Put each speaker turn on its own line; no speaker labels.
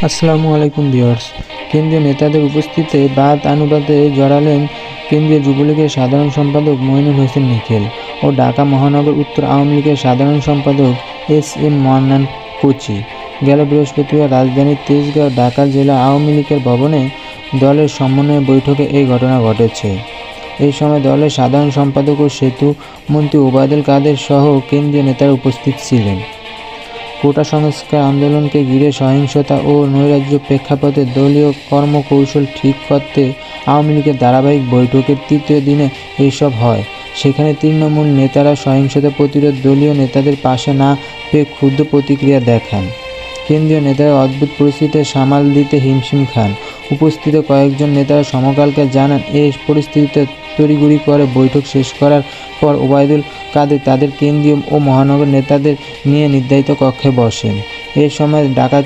আসসালামু আলাইকুম ভিউয়ার্স। কেন্দ্রীয় নেতাদের উপস্থিতিতে বাদ-আনুবাদে জড়ালেন কেন্দ্রীয় যুবলীগের সাধারণ সম্পাদক মইনুল হোসেন নিখিল ও ঢাকা মহানগর উত্তর আওয়ামী লীগের সাধারণ সম্পাদক এস.এম. মান্নান কোচি। গেল বৃহস্পতিবার রাজধানীর তেজগাঁও ঢাকা জেলা আওয়ামী লীগের ভবনে দলের সমন্বয় বৈঠকে এই ঘটনা ঘটেছে। এই সময় দলের সাধারণ সম্পাদক ও সেতু মন্ত্রী ওবায়দুল কাদের সহ কেন্দ্রীয় নেতারা উপস্থিত ছিলেন। কোটা সংস্কার আন্দোলনকে ঘিরে সহিংসতা ও নৈরাজ্য প্রেক্ষাপটে দলীয় কর্মকৌশল ঠিক করতে আওয়ামী লীগের ধারাবাহিক বৈঠকের তৃতীয় দিনে এসব হয়। সেখানে তৃণমূল নেতারা সহিংসতা প্রতিরোধ দলীয় নেতাদের পাশে না পেয়ে ক্ষুব্ধ প্রতিক্রিয়া দেখান। কেন্দ্রীয় নেতারা অদ্ভুত পরিস্থিতিতে সামাল দিতে হিমশিম খান। উপস্থিত কয়েকজন নেতারা সমকালকে জানান, এই পরিস্থিতিতে তড়িঘড়ি করে বৈঠক শেষ করার পর ওবায়দুল কাদের তাদের কেন্দ্রীয় ও মহানগর নেতাদের নিয়ে নির্ধারিত কক্ষে বসেন। এ সময় ঢাকা